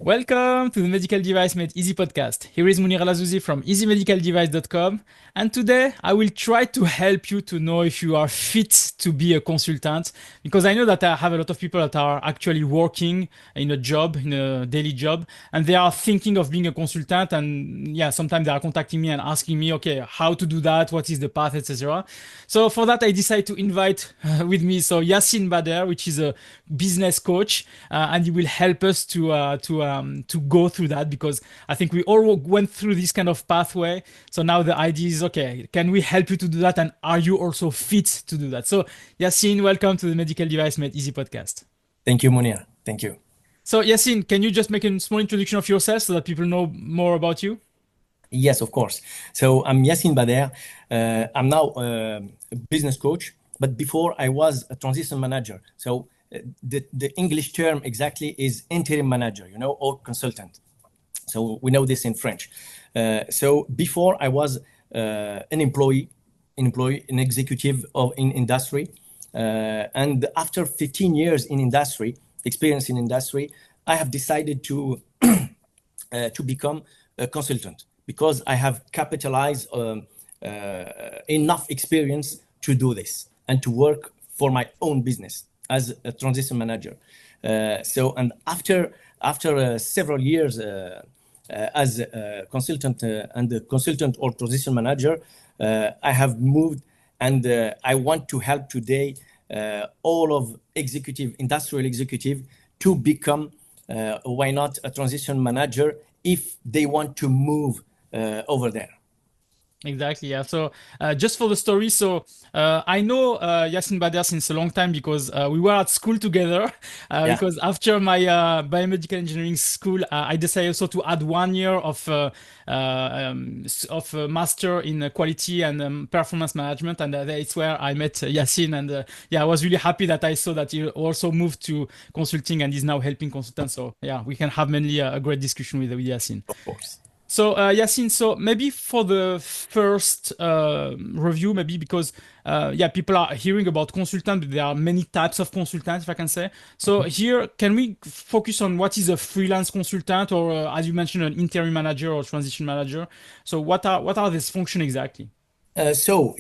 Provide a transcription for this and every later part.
Welcome to the Medical Device Made Easy podcast. Here is Munir Alazouzi from easymedicaldevice.com. And today I will try to help you to know if you are fit to be a consultant, because I know that I have a lot of people that are actually working in a job, in a daily job, and they are thinking of being a consultant. And yeah, sometimes they are contacting me and asking me, okay, how to do that? What is the path, etc. So for that, I decided to invite with me Yassine Bader, which is a business coach, and he will help us to go through that, because I think we all went through this kind of pathway. So now the idea is, okay, can we help you to do that, and are you also fit to do that? So Yassine, welcome to the Medical Device Made Easy podcast. Thank you, Munir. Thank you. So Yassine, can you just make a small introduction of yourself so that people know more about you? Yes, of course. So I'm Yassine Bader. I'm now a business coach, but before I was a transition manager. So the English term exactly is interim manager, or consultant. So we know this in French. So before I was an employee, an executive in industry, and after 15 years experience in industry, I have decided to become a consultant, because I have capitalized enough experience to do this and to work for my own business as a transition manager. And after several years as a consultant and a consultant or transition manager, I have moved, and I want to help today all of industrial executive to become, why not, a transition manager if they want to move over there. Exactly, yeah. So just for the story, I know Yassine Bader since a long time, because we were at school together. Yeah. Because after my biomedical engineering school, I decided also to add 1 year of master in quality and performance management, and that's where I met Yassine. And yeah, I was really happy that I saw that he also moved to consulting and is now helping consultants. So yeah, we can have mainly a great discussion with Yassine. Of course. So Yassine, so maybe for the first review, maybe because people are hearing about consultant, but there are many types of consultants, if I can say. So here, can we focus on what is a freelance consultant, or as you mentioned, an interim manager or transition manager? So what are these functions exactly? So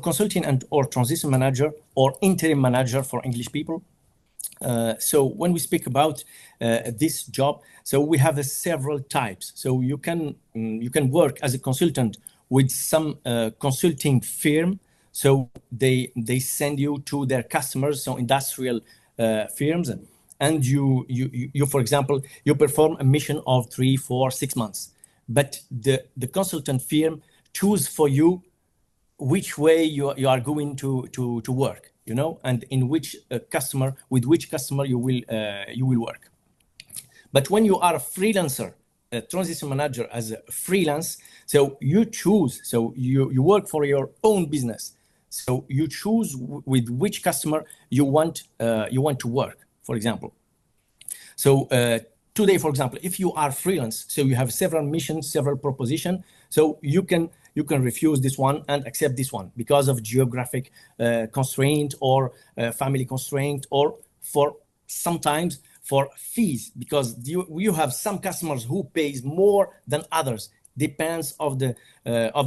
consulting and or transition manager or interim manager for English people. So when we speak about this job, so we have several types. So you can work as a consultant with some consulting firm. So they send you to their customers, so industrial firms, and you for example, you perform a mission of 3, 4, 6 months. But the consultant firm choose for you which way you are going to work, and in which with which customer you will work. But when you are a freelancer, a transition manager as a freelance, so you choose, so you work for your own business. So you choose with which customer you want to work, for example. So today, for example, if you are freelance, so you have several missions, several propositions, so you can refuse this one and accept this one because of geographic constraint or family constraint, or sometimes for fees, because you have some customers who pays more than others, depends of the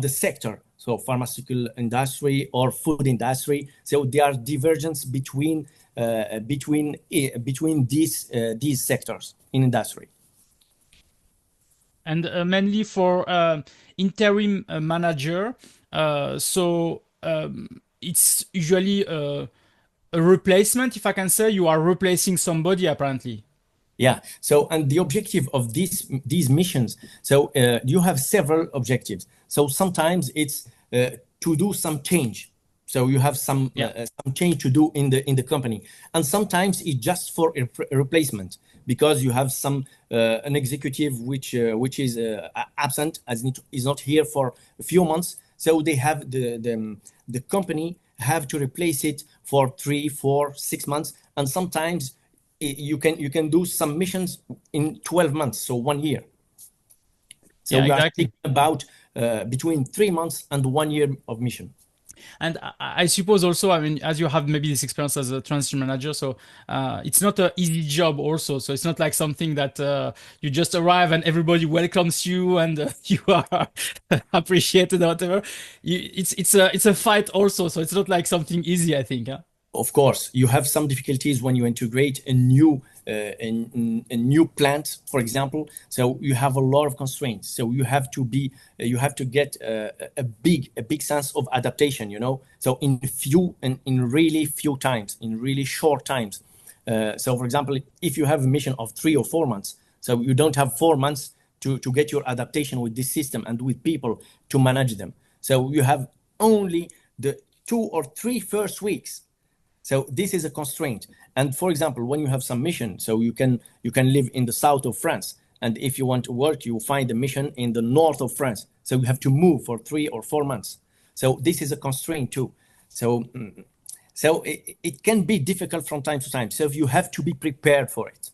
sector. So pharmaceutical industry or food industry. So there are divergence between these sectors in industry. And mainly for interim manager, it's usually a replacement, if I can say. You are replacing somebody, apparently. Yeah. So, and the objective of these missions, so you have several objectives. So sometimes it's to do some change. So you have some change to do in the company, and sometimes it's just for a replacement, because you have an executive which is absent, as is not here for a few months. So they have the company have to replace it for 3, 4, 6 months, and sometimes you can do some missions in 12 months, so 1 year. So we are speaking about between 3 months and 1 year of mission. And I suppose also, I mean, as you have maybe this experience as a transition manager, so it's not an easy job also. So it's not like something that you just arrive and everybody welcomes you and you are appreciated or whatever. It's a fight also. So it's not like something easy, I think. Huh? Of course, you have some difficulties when you integrate a new a new plant, for example. So you have a lot of constraints. So you have to get a big sense of adaptation. You know, so in really few times, in really short times. So, for example, if you have a mission of 3 or 4 months, so you don't have 4 months to get your adaptation with this system and with people to manage them. So you have only the 2 or 3 first weeks. So this is a constraint. And for example, when you have some mission, so you can live in the south of France, and if you want to work, you find a mission in the north of France. So you have to move for 3 or 4 months. So this is a constraint too. So it can be difficult from time to time. So you have to be prepared for it.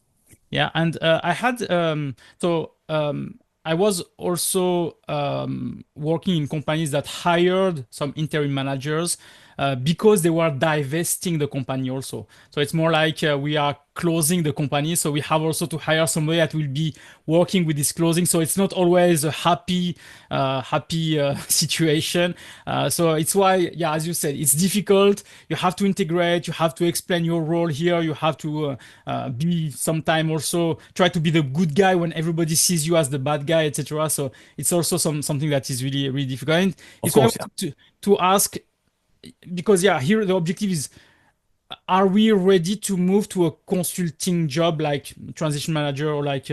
Yeah, and I had I was also working in companies that hired some interim managers because they were divesting the company also. So it's more like we are closing the company, so we have also to hire somebody that will be working with this closing. So it's not always a happy situation. So it's why, yeah, as you said, it's difficult. You have to integrate. You have to explain your role here. You have to be sometime also try to be the good guy when everybody sees you as the bad guy, etc. So it's also something that is really really difficult. And Of it's why I course, yeah. wanted to ask because yeah, here the objective is are we ready to move to a consulting job like transition manager or like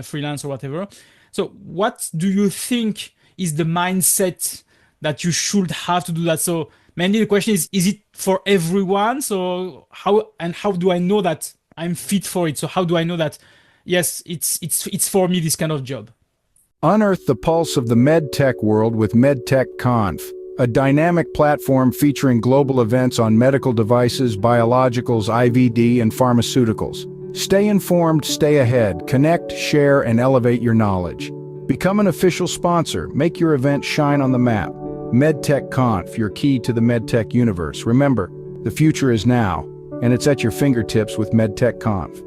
freelance or whatever? So what do you think is the mindset that you should have to do that? So mainly the question is it for everyone? So how do I know that I'm fit for it? So how do I know that yes, it's for me this kind of job? Unearth the pulse of the medtech world with MedTech Conf, a dynamic platform featuring global events on medical devices, biologicals, IVD, and pharmaceuticals. Stay informed, stay ahead, connect, share, and elevate your knowledge. Become an official sponsor. Make your event shine on the map. MedTech Conf, your key to the medtech universe. Remember, the future is now, and it's at your fingertips with MedTech Conf.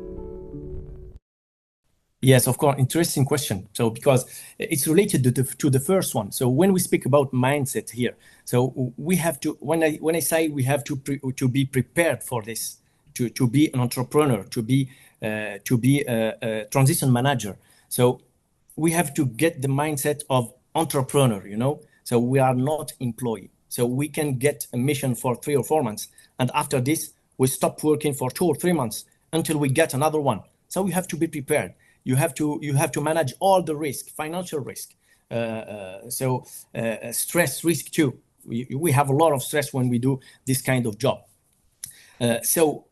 Yes, of course. Interesting question. So because it's related to the first one. So when we speak about mindset here, so we have to when I say we have to be prepared for this, to be an entrepreneur, to be a transition manager. So we have to get the mindset of entrepreneur. You know, so we are not employee. So we can get a mission for 3 or 4 months, and after this we stop working for 2 or 3 months until we get another one. So we have to be prepared. You have to manage all the risk, financial risk, stress risk too. We have a lot of stress when we do this kind of job. So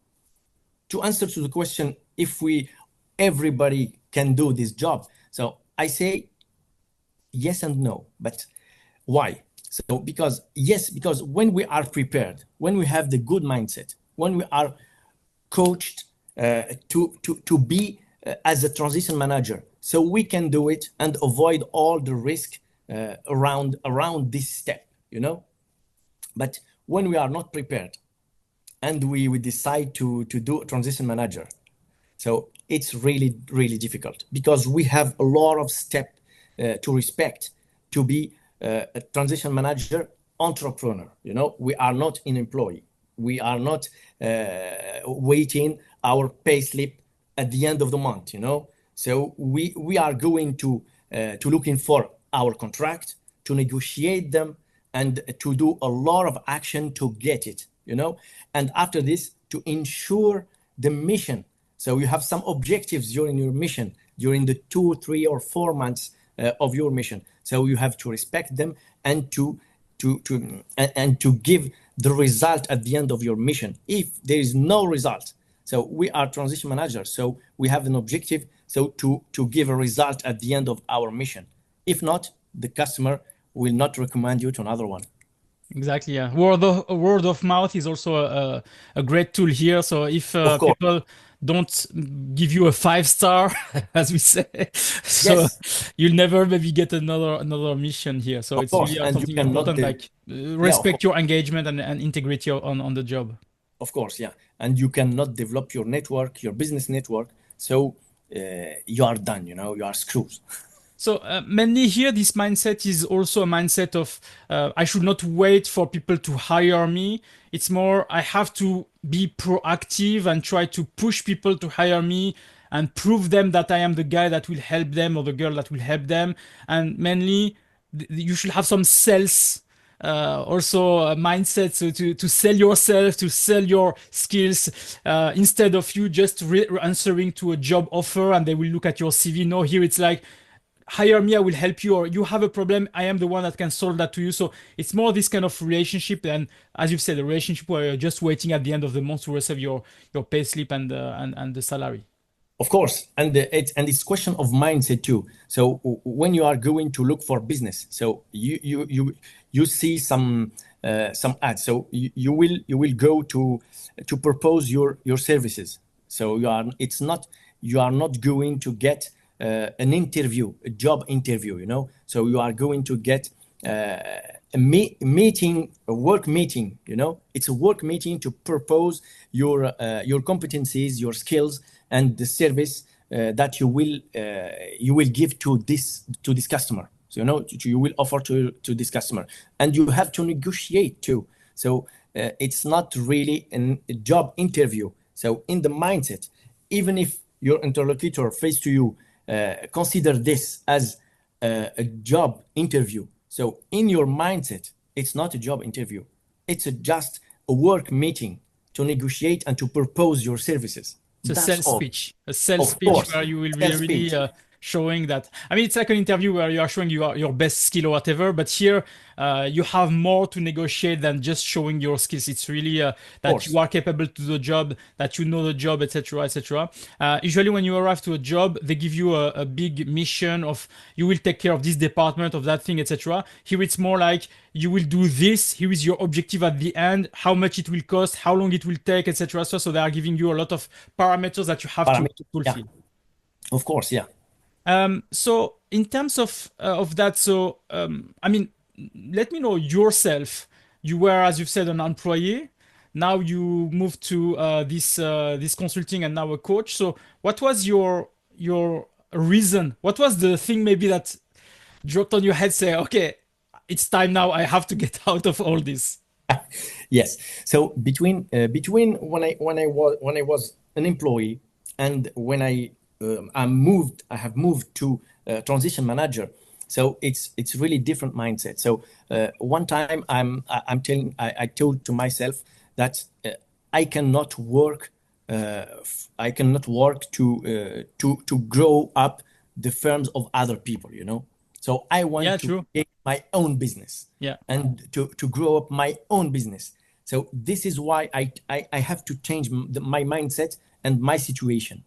to answer to the question, if everybody can do this job, so I say yes and no. But why? So because when we are prepared, when we have the good mindset, when we are coached to be as a transition manager, so we can do it and avoid all the risk around this step, you know. But when we are not prepared and we decide to do a transition manager, so it's really really difficult because we have a lot of steps to respect to be a transition manager entrepreneur. You know, we are not an employee. We are not waiting our pay slip at the end of the month, you know. So we are going to looking for our contract, to negotiate them, and to do a lot of action to get it, you know. And after this, to ensure the mission. So you have some objectives during your mission, during the 2, 3, or 4 months of your mission. So you have to respect them and to give the result at the end of your mission. If there is no result, so we are transition managers, so we have an objective, so to give a result at the end of our mission. If not, the customer will not recommend you to another one. Exactly, yeah. Word of mouth is also a great tool here. So if Of course. people don't give you a 5 star, as we say, so Yes, you'll never maybe get another mission here. So of it's course. really And you something cannot important. Like respect your engagement and integrity on the job. Of course, yeah. And you cannot develop your network, your business network. So you are done, you are screwed. So mainly here, this mindset is also a mindset of I should not wait for people to hire me. It's more I have to be proactive and try to push people to hire me and prove them that I am the guy that will help them or the girl that will help them. And mainly, you should have some sales also a mindset, so to sell yourself, to sell your skills, instead of you just answering to a job offer and they will look at your CV. No, here it's like, hire me, I will help you, or you have a problem, I am the one that can solve that to you. So it's more this kind of relationship, and as you've said, a relationship where you're just waiting at the end of the month to receive your pay slip and the salary. Of course, and it's question of mindset too. So when you are going to look for business, so you see some ads, so you will go to propose your services. So you are not going to get an interview, a job interview, So you are going to get a meeting, a work meeting, It's a work meeting to propose your competencies, your skills, and the service that you will give to this customer. So you will offer to this customer, and you have to negotiate too. So it's not really a job interview. So in the mindset, even if your interlocutor face to you consider this as a job interview, so in your mindset, it's not a job interview. It's just a work meeting to negotiate and to propose your services. It's a sales speech. A sales speech where you will be really showing that. I mean, it's like an interview where you are showing your best skill or whatever, but here you have more to negotiate than just showing your skills. It's really that you are capable to do the job, that you know the job, etc., etc. Usually when you arrive to a job, they give you a big mission of you will take care of this department, of that thing, etc. Here it's more like you will do this, here is your objective at the end, how much it will cost, how long it will take, etc. So they are giving you a lot of parameters that you have to fulfill. Yeah. Of course, yeah. So in terms of that, so I mean, let me know yourself. You were, as you've said, an employee. Now you moved to this consulting and now a coach. So what was your reason? What was the thing maybe that dropped on your head? Say, okay, it's time now. I have to get out of all this. Yes. So between when I was an employee and when I have moved to transition manager. So it's really different mindset. So one time I told to myself that I cannot work to grow up the firms of other people, So I want to create my own business, and to grow up my own business. So this is why I have to change my mindset and my situation.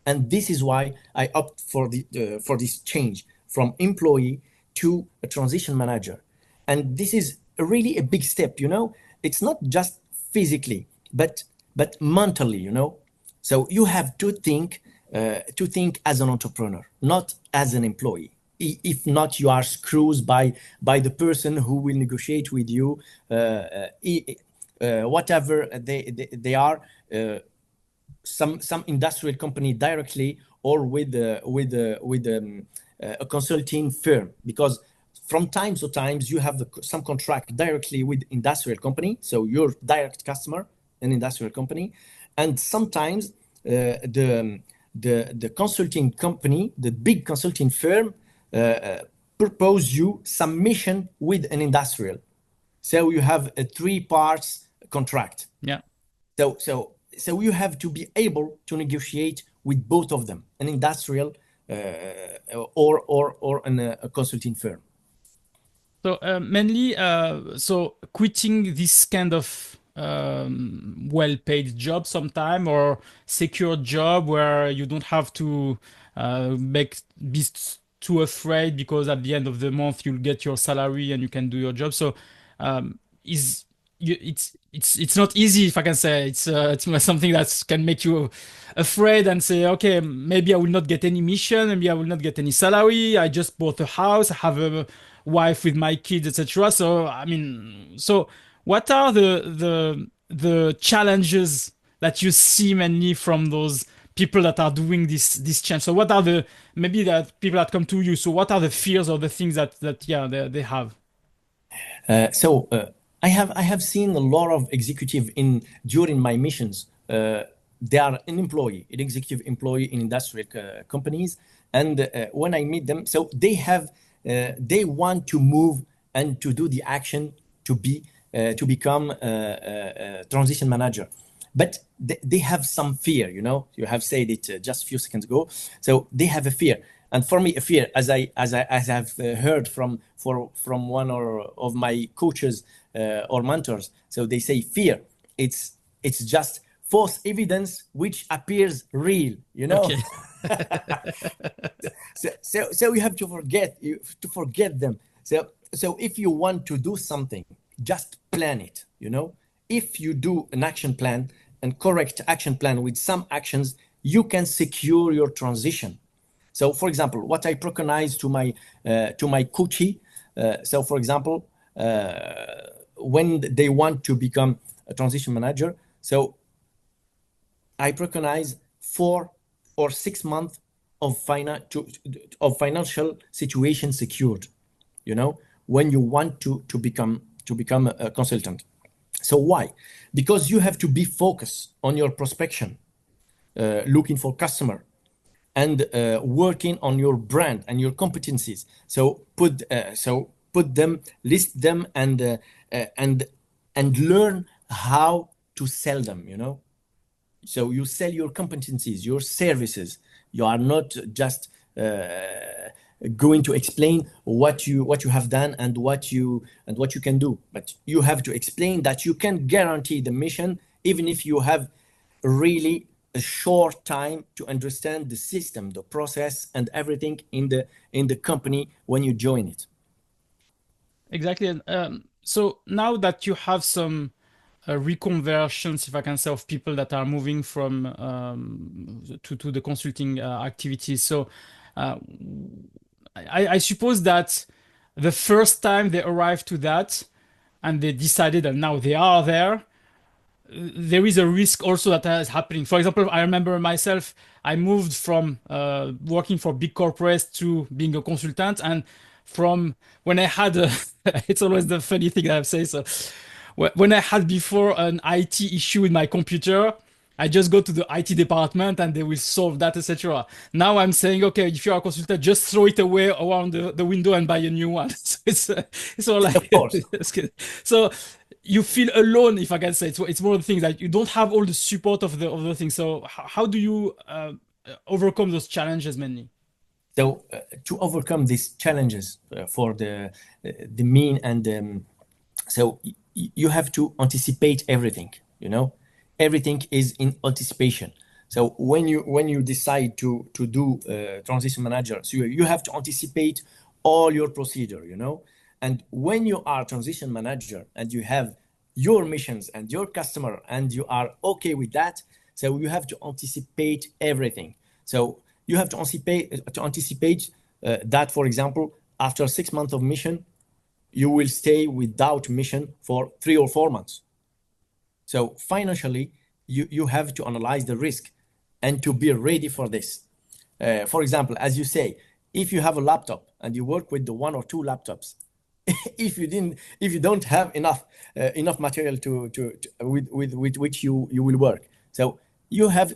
And this is why I opt for this change from employee to a transition manager. And this is really a big step, It's not just physically, but mentally, So you have to think as an entrepreneur, not as an employee. If not, you are screwed by the person who will negotiate with you, whatever they are. Some industrial company directly or with a consulting firm, because from time to time you have some contract directly with industrial company, so your direct customer, an industrial company, and sometimes the consulting company, the big consulting firm, propose you some mission with an industrial, so you have a 3 parts contract. Yeah. So you have to be able to negotiate with both of them, an industrial or a consulting firm. So mainly, so quitting this kind of well-paid job sometime, or secure job where you don't have to be too afraid, because at the end of the month you'll get your salary and you can do your job. So it's not easy, if I can say. It's something that can make you afraid and say, okay, maybe I will not get any mission, maybe I will not get any salary. I just bought a house, I have wife with my kids, etc. So I mean, so what are the challenges that you see mainly from those people that are doing this change? So what are the maybe that people that come to you? So what are the fears or the things that yeah they have? I have seen a lot of executive in during my missions. They are an executive employee in industrial companies, and when I meet them, so they want to move and to do the action to become a transition manager, but they have some fear. You have said it just a few seconds ago. So they have a fear, and for me, a fear, as I have heard from one of my coaches or mentors. So they say fear. It's just false evidence which appears real. Okay. So you have to forget them. So if you want to do something, just plan it. If you do an action plan and correct action plan with some actions, you can secure your transition. So, for example, what I preconize to my coachee. So, for example, when they want to become a transition manager, so I preconize 4 or 6 months of financial situation secured. When you want to become a consultant. So why? Because you have to be focused on your prospection, looking for customer, and working on your brand and your competencies. So put them, list them, and learn how to sell them. So you sell your competencies, your services. You are not just going to explain what you have done and what you can do, but you have to explain that you can guarantee the mission, even if you have really a short time to understand the system, the process, and everything in the company when you join it. Exactly. And so now that you have some reconversions, if I can say, of people that are moving from to the consulting activities. So I suppose that the first time they arrived to that and they decided that now they are there, there is a risk also that is happening. For example, I remember myself, I moved from working for big corporates to being a consultant. And from when I had it's always the funny thing that I say. So when I had before an IT issue with my computer, I just go to the IT department and they will solve that, etc. Now I'm saying, okay, if you are a consultant, just throw it away around the window and buy a new one. So it's all like, Of course. it's good. So you feel alone, if I can say. It's more the thing that you don't have all the support of the thing. So how do you overcome those challenges mainly? So to overcome these challenges for the mean and so you have to anticipate everything. Everything is in anticipation. So when you decide to do transition manager, so you have to anticipate all your procedure. And when you are transition manager and you have your missions and your customer and you are okay with that, so you have to anticipate everything. So you have to anticipate that, for example, after 6 months of mission, you will stay without mission for 3 or 4 months. So financially, you have to analyze the risk and to be ready for this. For example, as you say, if you have a laptop and you work with the 1 or 2 laptops, if you don't have enough material with which you will work, so you have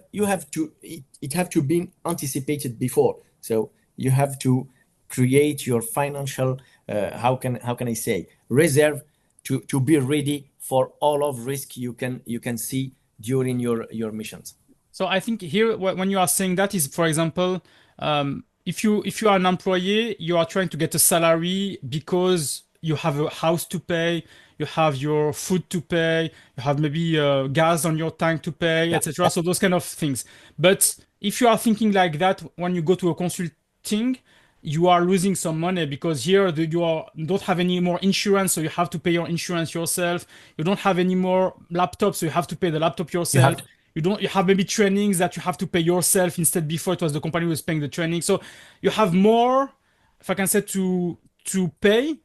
to be anticipated before. So you have to create your financial how can I say, reserve to be ready for all of risk you can see during your missions. So I think here when you are saying that is, for example, if you are an employee, you are trying to get a salary because you have a house to pay, you have your food to pay, you have maybe gas on your tank to pay, etc. So those kind of things. But if you are thinking like that when you go to a consulting, you are losing some money because here you don't have any more insurance, so you have to pay your insurance yourself. You don't have any more laptops, so you have to pay the laptop yourself. You have maybe trainings that you have to pay yourself instead. Before it was the company who was paying the training. So you have more, if I can say, to pay,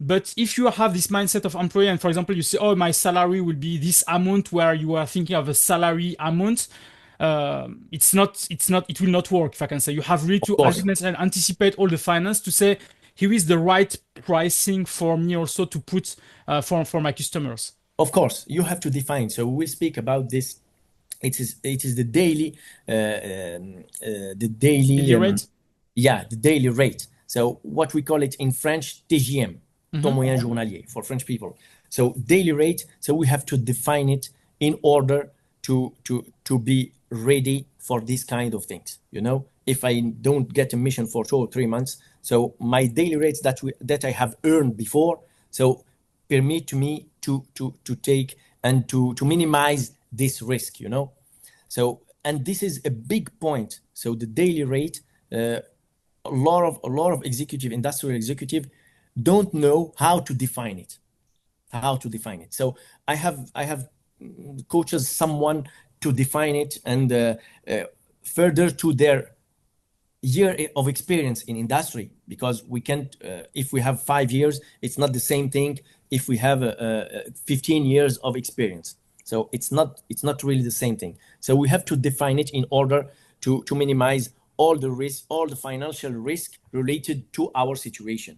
But if you have this mindset of employee, and for example, you say, oh, my salary will be this amount, where you are thinking of a salary amount, it will not work, if I can say. You have really Of to, as you course, mentioned, anticipate all the finance to say, here is the right pricing for me also to put for my customers. of course, you have to define. So we'll speak about this. It is the daily, the daily, Daily rate. the daily rate. So what we call it in French, TJM, ton moyen journalier for French people. So daily rate. So we have to define it in order to be ready for this kind of things. You know, if I don't get a mission for 2 or 3 months, so my daily rates that I have earned before, so permit to me to take and to minimize this risk. You know, so and this is a big point. So the daily rate. A lot of industrial executive don't know how to define it. So I have coaches someone to define it, and further to their year of experience in industry, because we can't if we have 5 years, it's not the same thing if we have 15 years of experience. So it's not really the same thing. So we have to define it in order to minimize all the risk, all the financial risk related to our situation.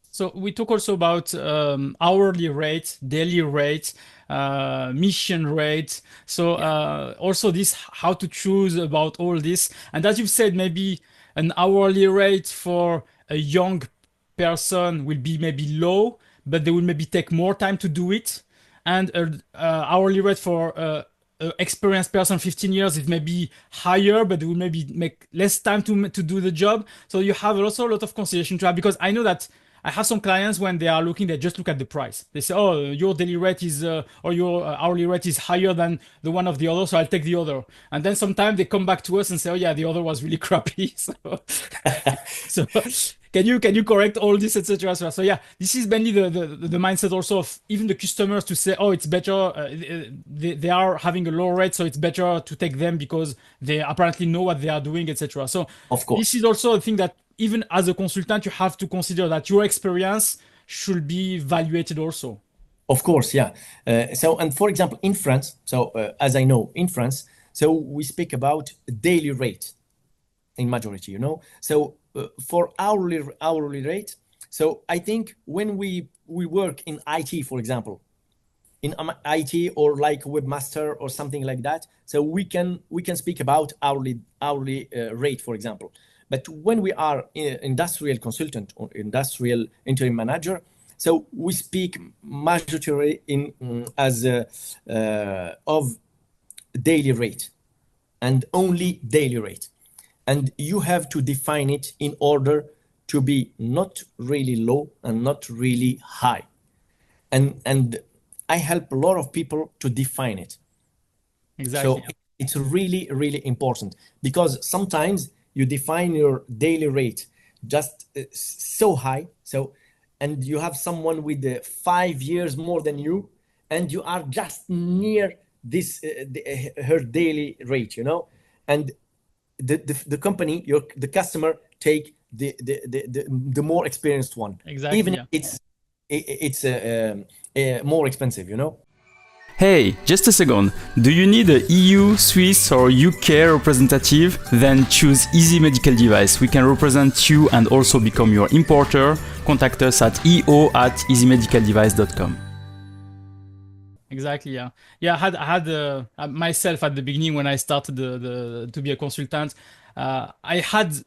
So we talk also about hourly rate, daily rate, mission rate. So also this, how to choose about all this. And as you've said, maybe an hourly rate for a young person will be maybe low, but they will maybe take more time to do it. And an hourly rate for experienced person, 15 years, it may be higher, but it will maybe make less time to do the job. So you have also a lot of consideration to have, because I know that I have some clients, when they are looking, they just look at the price. They say, oh, your daily rate is, or your hourly rate is higher than the one of the other, so I'll take the other. And then sometimes they come back to us and say, oh yeah, the other was really crappy. So can you correct all this, etc. So yeah, this is mainly the mindset also of even the customers to say, oh, it's better, they are having a low rate, so it's better to take them because they apparently know what they are doing, etc. So Of course. this is also a thing that even as a consultant, you have to consider that your experience should be evaluated also. Of course, yeah. So, and for example, in France, so as I know, in France, so we speak about daily rate in majority, you know. So for hourly rate, so I think when we work in IT, for example, in IT or like webmaster or something like that, so we can speak about hourly rate, for example. But when we are industrial consultant or industrial interim manager, so we speak majority in as of daily rate and only daily rate, and you have to define it in order to be not really low and not really high, and I help a lot of people to define it. Exactly. So it's really, really important, because sometimes you define your daily rate just so high, so and you have someone with 5 years more than you, and you are just near this her daily rate, you know, and the company, the customer take the more experienced one, Exactly, even yeah. if it's more expensive, you know. Hey, just a second. Do you need a EU, Swiss or UK representative? Then choose Easy Medical Device. We can represent you and also become your importer. Contact us at eo@easymedicaldevice.com. Exactly, yeah. Yeah, I had myself at the beginning when I started to be a consultant. I had,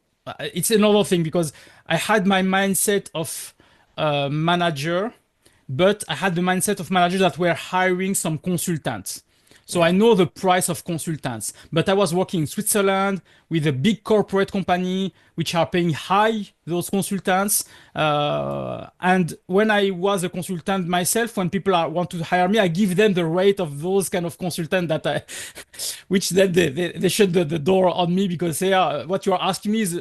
it's another thing, because I had my mindset of manager, but I had the mindset of managers that were hiring some consultants. So I know the price of consultants, but I was working in Switzerland with a big corporate company, which are paying high those consultants. And when I was a consultant myself, when people want to hire me, I give them the rate of those kind of consultants that which then they shut the door on me, because they are, what you are asking me is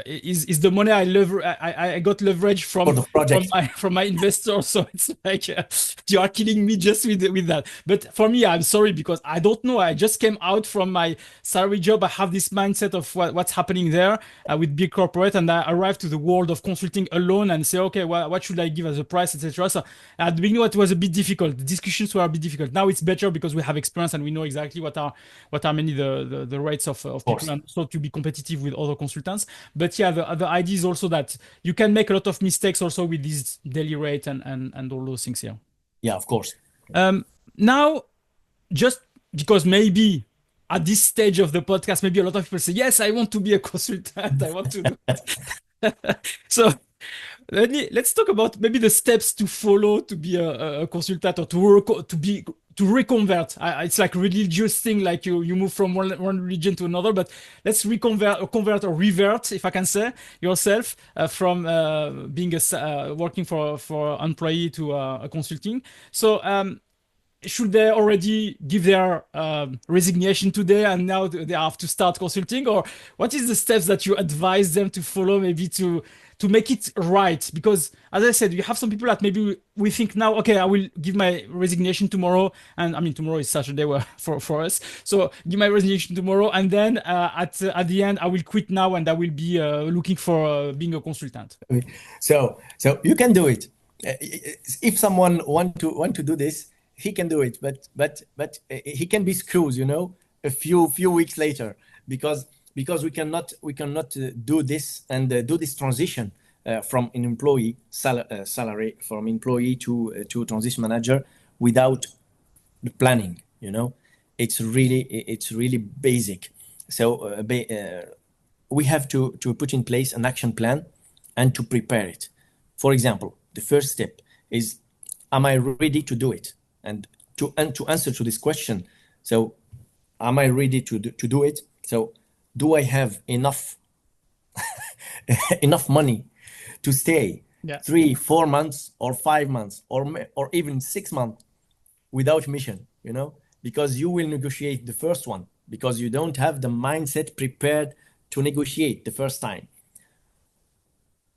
is the money I got leverage For the project. from my investors. So it's like you are killing me just with that. But for me, I'm sorry because I don't know. I just came out from my salary job. I have this mindset of what's happening there with big corporate, and I arrived to the world of consulting alone and say, okay, well, what should I give as a price, etc. So at the beginning, it was a bit difficult. The discussions were a bit difficult. Now it's better because we have experience and we know exactly what are many the rates of people, and so to be competitive with other consultants. But yeah, the idea is also that you can make a lot of mistakes also with this daily rate and all those things here. Yeah, of course. Now, just because maybe at this stage of the podcast, maybe a lot of people say, yes, I want to be a consultant. I want to do that. So let's talk about maybe the steps to follow to be a consultant or to reconvert. It's like a religious thing, like you move from one religion to another, but let's convert or revert, if I can say, yourself from being working for employee to a consulting. So should they already give their resignation today and now they have to start consulting, or what is the steps that you advise them to follow maybe to make it right? Because as I said, you have some people that maybe we think now, okay, I will give my resignation tomorrow, and I mean tomorrow is Saturday for us, so give my resignation tomorrow, and then at the end I will quit now and I will be looking for being a consultant. So you can do it. If someone want to do this, he can do it, but he can be screwed, a few weeks later, because we cannot do this and do this transition from an employee salary from employee to transition manager without the planning. It's really basic. So we have to put in place an action plan and to prepare it. For example, the first step is, am I ready to do it? And to answer to this question, so am I ready to do it? So do I have enough money to stay 3-4 months or 5 months or even 6 months without mission? Because you will negotiate the first one because you don't have the mindset prepared to negotiate the first time.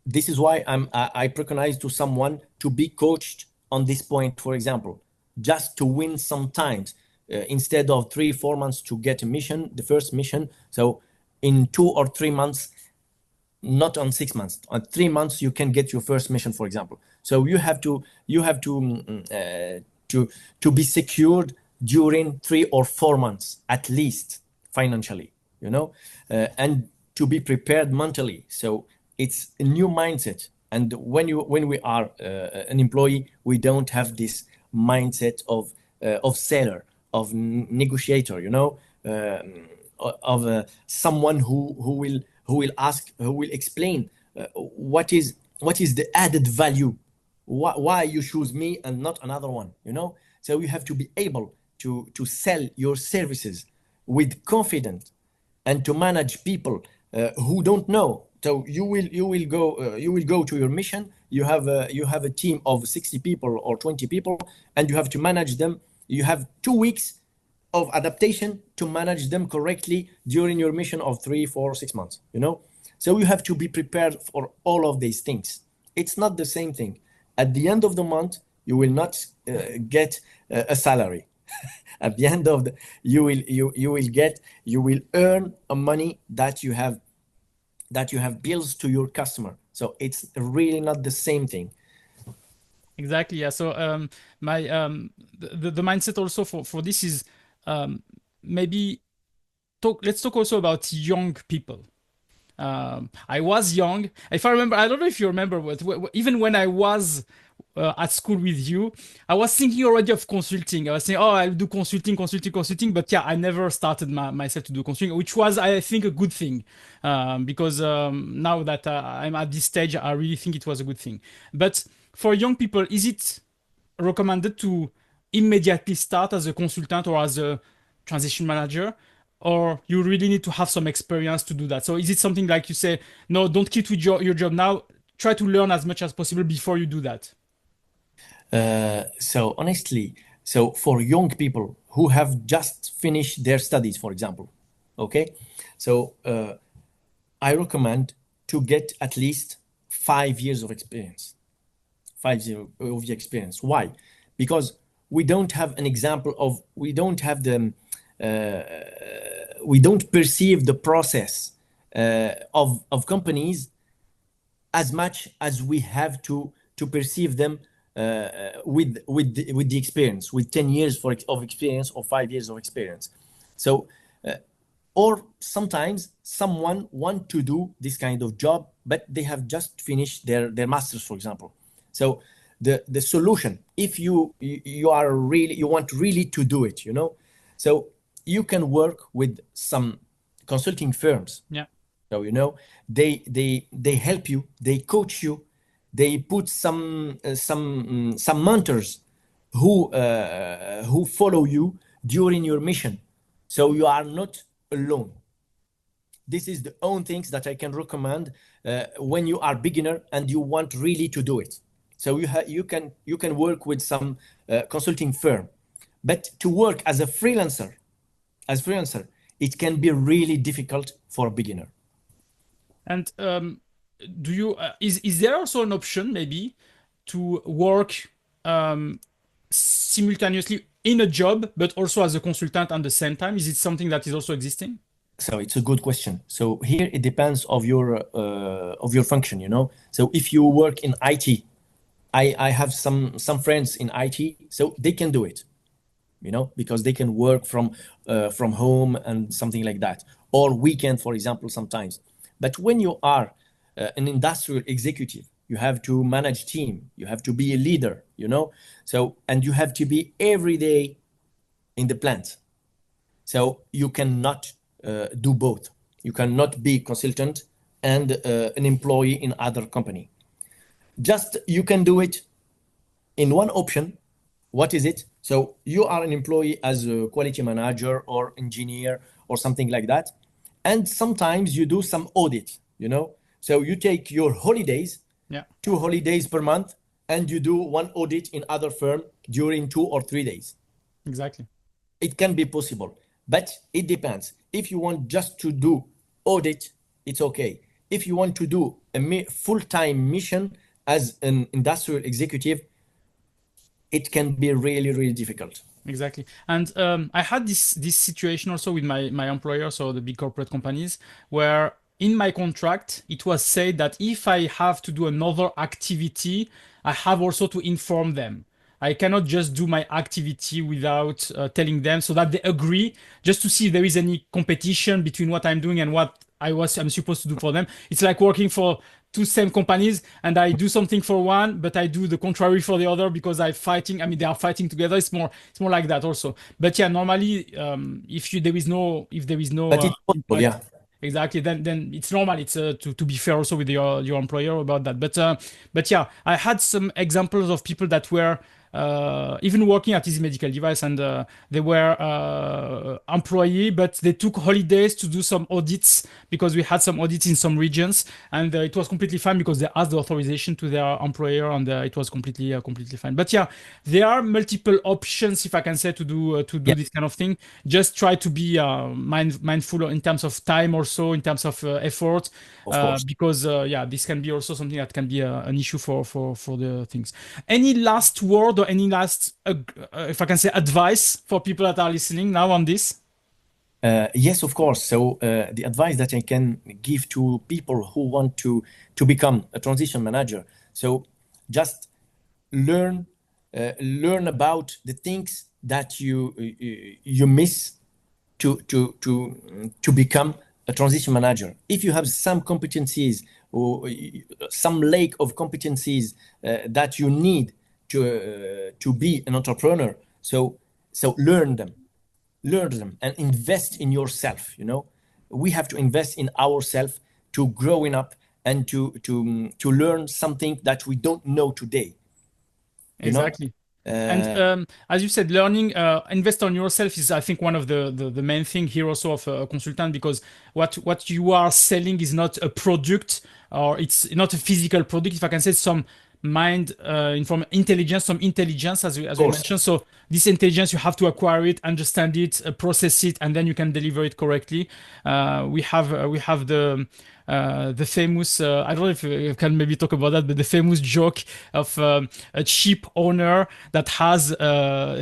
This is why I preconize to someone to be coached on this point, for example, just to win sometimes instead of 3-4 months to get a mission, the first mission. So in 2 or 3 months, not on 6 months, on 3 months, you can get your first mission, for example. So you have to be secured during 3 or 4 months, at least financially, and to be prepared mentally. So it's a new mindset. And when we are an employee, we don't have this mindset of seller, of negotiator, of someone who will ask, who will explain what is the added value, why you choose me and not another one. So you have to be able to sell your services with confidence and to manage people who don't know. So you will go to your mission. You have a team of 60 people or 20 people, and you have to manage them. You have 2 weeks of adaptation to manage them correctly during your mission of 3, 4, 6 months. So you have to be prepared for all of these things. It's not the same thing. At the end of the month, you will not get a salary. At the end of you will earn a money that you have bills to your customer. So it's really not the same thing. Exactly. Yeah. So my the mindset also for this is maybe let's talk also about young people. I was young. If I remember, I don't know if you remember, but even when I was at school with you, I was thinking already of consulting. I was saying, oh, I'll do consulting. But yeah, I never started myself to do consulting, which was, I think, a good thing. Because now that I'm at this stage, I really think it was a good thing. But for young people, is it recommended to immediately start as a consultant or as a transition manager? Or you really need to have some experience to do that? So is it something like you say, no, don't quit with your job now, try to learn as much as possible before you do that? So honestly, for young people who have just finished their studies, for example, okay, so I recommend to get at least 5 years of experience. 5 years of experience. Why? Because we don't have an example of, we don't have the, we don't perceive the process of companies as much as we have to perceive them with the experience, with 10 years of experience or 5 years of experience. So, or sometimes someone want to do this kind of job, but they have just finished their masters, for example. So the solution, if you want really to do it, so you can work with some consulting firms. Yeah. So they help you, they coach you, they put some mentors who follow you during your mission. So you are not alone. This is the own things that I can recommend when you are beginner and you want really to do it. So you can work with some consulting firm, but to work as a freelancer, it can be really difficult for a beginner. And do you is there also an option maybe to work simultaneously in a job but also as a consultant at the same time? Is it something that is also existing? So it's a good question. So here it depends of your function, So if you work in IT, I have some friends in IT, so they can do it, because they can work from home and something like that, or weekend, for example, sometimes. But when you are an industrial executive, you have to manage team, you have to be a leader, So, and you have to be every day in the plant. So you cannot do both. You cannot be consultant and an employee in other company. Just you can do it in one option. What is it? So you are an employee as a quality manager or engineer or something like that. And sometimes you do some audit, So you take your holidays, 2 holidays per month, and you do one audit in other firm during 2 or 3 days. Exactly. It can be possible, but it depends. If you want just to do audit, it's okay. If you want to do a full-time mission as an industrial executive, it can be really, really difficult. Exactly. And I had this situation also with my employer, so the big corporate companies, where in my contract, it was said that if I have to do another activity, I have also to inform them. I cannot just do my activity without telling them, so that they agree, just to see if there is any competition between what I'm doing and what I'm supposed to do for them. It's like working for two same companies, and I do something for one, but I do the contrary for the other because they are fighting together. It's more like that also. But yeah, normally, if there is no, But it's possible, yeah. Exactly. Then it's normal. It's to be fair also with your employer about that. But yeah, I had some examples of people that were even working at Easy Medical Device, and they were employee, but they took holidays to do some audits because we had some audits in some regions, and it was completely fine because they asked the authorization to their employer, and it was completely fine. But yeah, there are multiple options, if I can say, to do this kind of thing. Just try to be mindful in terms of time, also in terms of effort, because this can be also something that can be an issue for the things. Any last word or any last, if I can say, advice for people that are listening now on this? Yes, of course. So the advice that I can give to people who want to become a transition manager. So just learn about the things that you miss to become a transition manager. If you have some competencies or some lack of competencies that you need to be an entrepreneur, so learn them and invest in yourself. We have to invest in ourselves to growing up and to learn something that we don't know today. Exactly. And as you said, learning, invest on yourself is, I think, one of the main thing here also of a consultant, because what you are selling is not a product, or it's not a physical product, if I can say, some intelligence, as we mentioned. So this intelligence, you have to acquire it, understand it, process it, and then you can deliver it correctly. We have the famous, I don't know if you can maybe talk about that, but the famous joke of a ship owner that has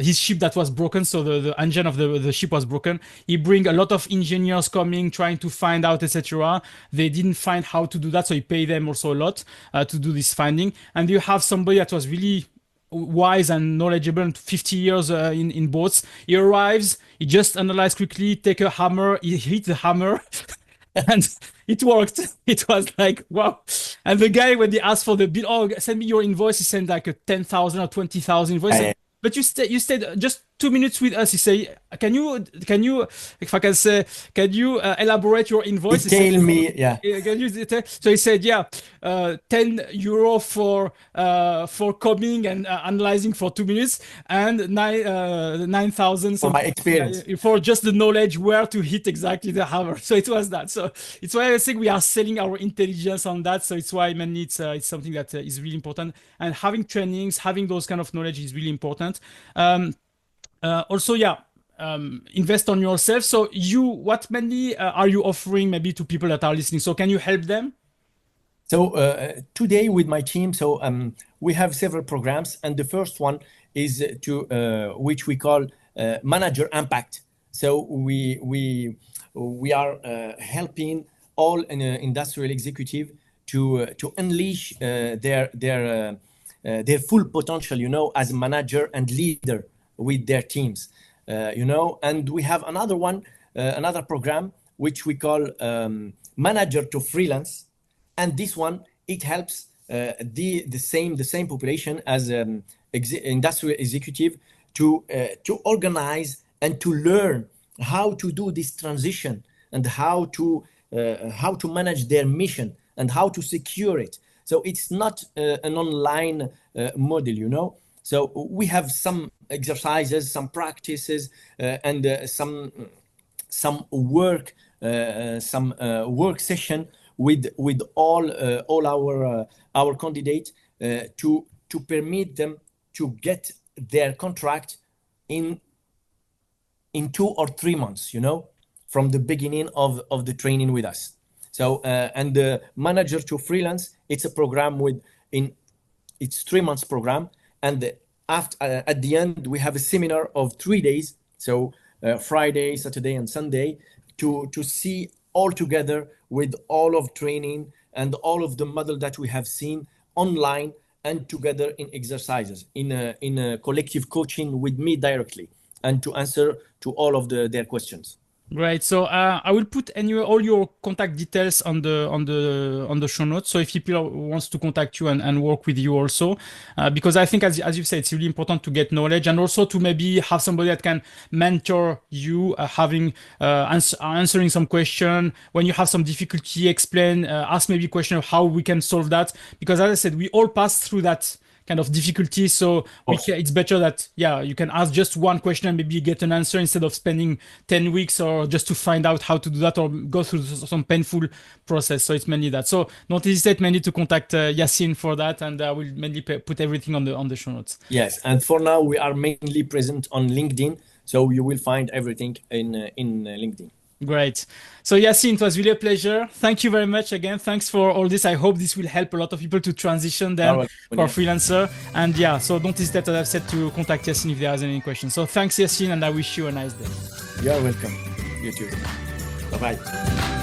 his ship that was broken. So the engine of the ship was broken. He bring a lot of engineers coming, trying to find out, etc. They didn't find how to do that. So he paid them also a lot to do this finding. And you have somebody that was really wise and knowledgeable, 50 years in boats. He arrives, he just analyzed quickly, take a hammer, he hit the hammer, and it worked. It was like, wow. And the guy, when they asked for the bill, oh, send me your invoice, he sent like a 10,000 or 20,000 invoice. But you stayed just 2 minutes with us. He say, can you, if I can say, can you elaborate your invoice? Tell me, yeah. Can you so he said, yeah, 10 euro for coming and analyzing for 2 minutes, and 9,000 for my experience, for just the knowledge where to hit exactly the hammer. So it was that. So it's why I think we are selling our intelligence on that. So it's why mainly it's something that is really important, and having trainings, having those kind of knowledge is really important. Also, invest on yourself. So what mainly are you offering maybe to people that are listening? So can you help them? So today with my team, we have several programs, and the first one is which we call ManagerImpact. So we are helping all industrial executive to unleash their full potential, as a manager and leader with their teams, And we have another program which we call Manager to Freelance, and this one it helps the same population as industrial executive to organize and to learn how to do this transition and how to manage their mission and how to secure it. So it's not an online model, So we have some exercises, some practices, and some work session with all our candidates to permit them to get their contract in 2 or 3 months, from the beginning of the training with us. So and the Manager to Freelance, it's a program it's 3 months program, and at the end we have a seminar of 3 days, so Friday, Saturday, and Sunday, to see all together with all of training and all of the model that we have seen online and together in exercises in a collective coaching with me directly, and to answer to all of their questions. Great. So I will put all your contact details on the show notes. So if people wants to contact you and work with you also, because I think as you said, it's really important to get knowledge, and also to maybe have somebody that can mentor you, answering some question when you have some difficulty, explain, ask maybe question of how we can solve that. Because as I said, we all pass through that kind of difficulty, so it's better that you can ask just one question and maybe get an answer instead of spending 10 weeks or just to find out how to do that or go through some painful process. So it's mainly that. So don't hesitate mainly to contact Yassine for that, and I will mainly put everything on the show notes. Yes, and for now we are mainly present on LinkedIn, so you will find everything in LinkedIn. Great. So Yassine, it was really a pleasure. Thank you very much again. Thanks for all this. I hope this will help a lot of people to transition them for freelancer. And so don't hesitate, as I've said, to contact Yassine if there is any questions. So thanks, Yassine, and I wish you a nice day. You're welcome. You too. Bye-bye.